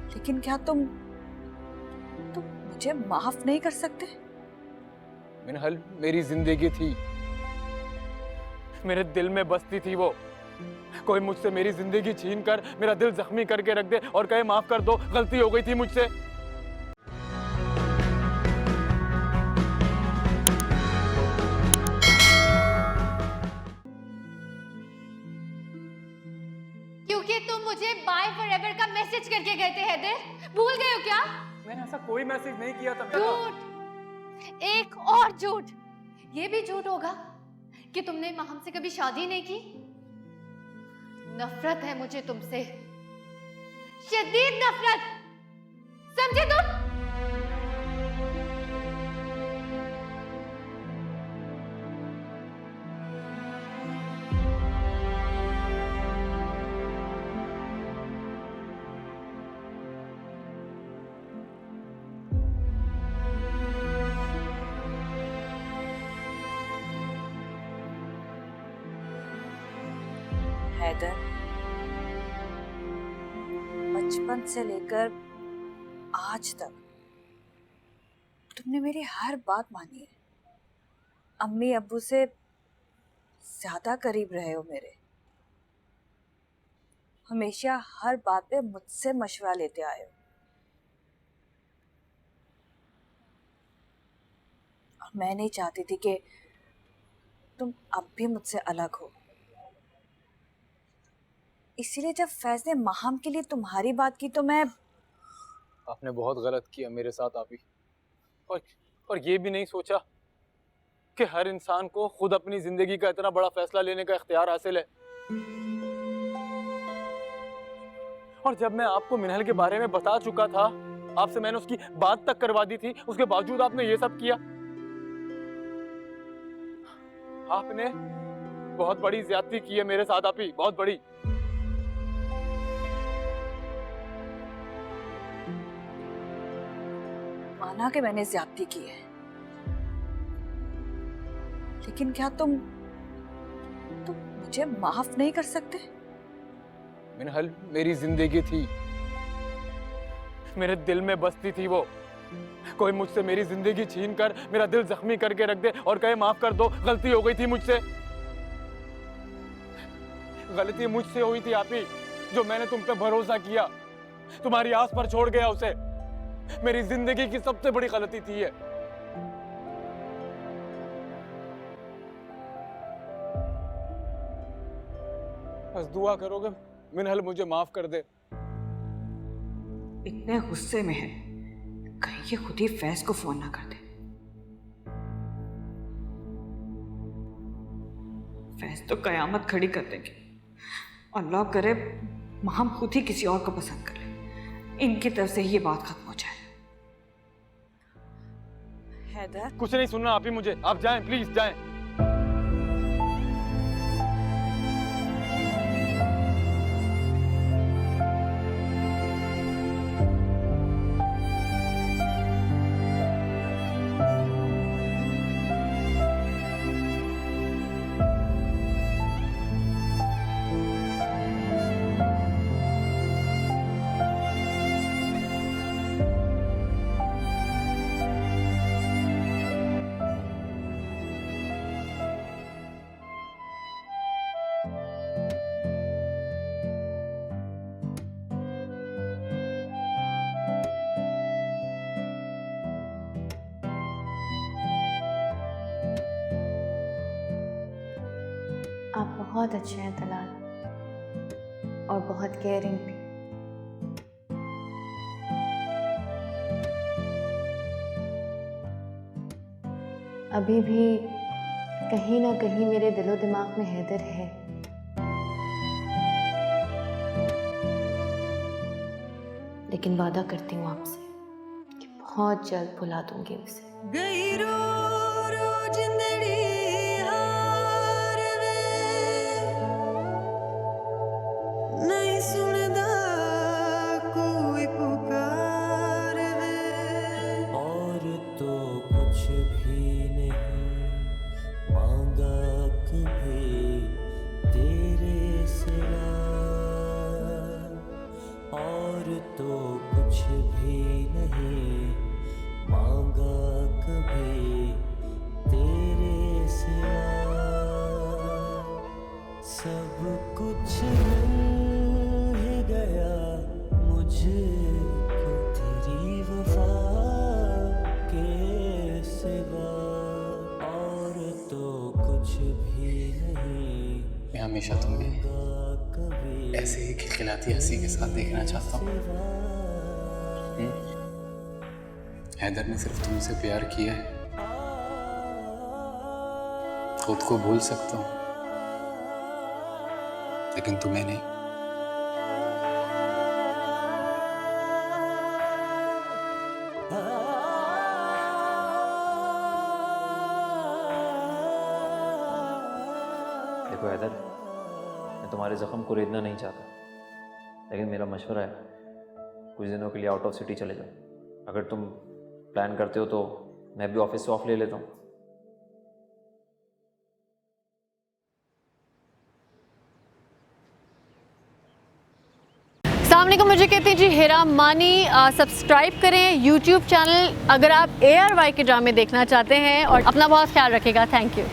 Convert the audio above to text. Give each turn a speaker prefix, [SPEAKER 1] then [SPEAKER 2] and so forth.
[SPEAKER 1] लेकिन क्या तुम मुझे माफ नहीं कर सकते?
[SPEAKER 2] मिनहल मेरी जिंदगी थी, मेरे दिल में बसती थी वो। कोई मुझसे मेरी जिंदगी छीन कर मेरा दिल जख्मी करके रख दे और कहे माफ कर दो, गलती हो गई थी मुझसे।
[SPEAKER 3] क्योंकि तुम मुझे बाय फॉरएवर का मैसेज करके गए थे हैदर, भूल गए हो क्या?
[SPEAKER 2] मैंने ऐसा कोई मैसेज नहीं किया था।
[SPEAKER 3] झूठ, एक और झूठ। ये भी झूठ होगा कि तुमने हमसे कभी शादी नहीं की। नफरत है मुझे तुमसे, शदीद नफरत, समझे तुम?
[SPEAKER 1] हैदर, बचपन से लेकर आज तक तुमने मेरी हर बात मानी है। अम्मी अब्बू से ज्यादा करीब रहे हो मेरे। हमेशा हर बात पे मुझसे मशवरा लेते आए हो। और मैं नहीं चाहती थी कि तुम अब भी मुझसे अलग हो। इसीलिए जब फैज ने माहम के लिए तुम्हारी बात की तो मैं...
[SPEAKER 2] आपने बहुत गलत किया मेरे साथ आपी, और ये भी नहीं सोचा कि हर इंसान को खुद अपनी जिंदगी का इतना बड़ा फैसला लेने का इख्तियार हासिल है। और जब मैं आपको मिनहल के बारे में बता चुका था, आपसे मैंने उसकी बात तक करवा दी थी, उसके बावजूद आपने ये सब किया। आपने बहुत बड़ी ज्यादती की है मेरे साथ आपी, बहुत बड़ी।
[SPEAKER 1] माना कि मैंने ज्यादती की है, लेकिन क्या तुम मुझे माफ नहीं कर सकते?
[SPEAKER 2] मिनहल मेरी जिंदगी थी, मेरे दिल में बसती थी वो। कोई मुझसे मेरी जिंदगी छीन कर मेरा दिल जख्मी करके रख दे और कहे माफ कर दो, गलती हो गई थी मुझसे। गलती मुझसे हुई थी आपी, जो मैंने तुम पे भरोसा किया, तुम्हारी आस पर छोड़ गया उसे। मेरी जिंदगी की सबसे बड़ी गलती थी ये। बस दुआ करोगे मिनहल मुझे माफ कर दे।
[SPEAKER 1] इतने गुस्से में है, कहीं ये खुद ही फैज को फोन ना कर दे। फैज तो कयामत खड़ी कर देंगे। अल्लाह करे माहम खुद ही किसी और को पसंद कर ले, इनकी तरफ से ही ये बात खत्म हो जाए। हैदर,
[SPEAKER 2] कुछ नहीं सुनना आप ही मुझे, आप जाएं प्लीज जाएं।
[SPEAKER 3] आप बहुत अच्छे हैं तलाल, और बहुत केयरिंग भी। अभी भी कहीं ना कहीं मेरे दिलो दिमाग में हैदर है। लेकिन वादा करती हूँ आपसे कि बहुत जल्द भुला दूंगी उसे।
[SPEAKER 4] गई रो रो जिंदड़ी हार वे, नहीं सुनदा कोई पुकार वे।
[SPEAKER 5] और तो कुछ भी नहीं मांगा कभी तेरे सिवा, और तो कुछ नहीं मांगा कभी तेरे सिवा। सब कुछ मिल ही गया मुझको तेरी वफा के सिवा, और तो कुछ भी नहीं
[SPEAKER 2] मैं हमेशा तुम्हें
[SPEAKER 5] कभी
[SPEAKER 2] ऐसे ही खिलखिलाती हंसी के साथ देखना चाहता हूँ। हैदर ने सिर्फ तुमसे प्यार किया है, खुद को भूल सकता हूँ लेकिन तुम्हें नहीं।
[SPEAKER 6] देखो हैदर, मैं तुम्हारे ज़ख्म को रेदना नहीं चाहता, लेकिन मेरा मशवरा है कुछ दिनों के लिए आउट ऑफ सिटी चले जाओ। अगर तुम प्लान करते हो तो मैं भी ऑफिस से ऑफ ले लेता हूँ।
[SPEAKER 3] सामने को मुझे कहते हैं जी हेरा मानी। सब्सक्राइब करें यूट्यूब चैनल अगर आप ARY के ड्रामे देखना चाहते हैं, और अपना बहुत ख्याल रखिएगा। Thank you.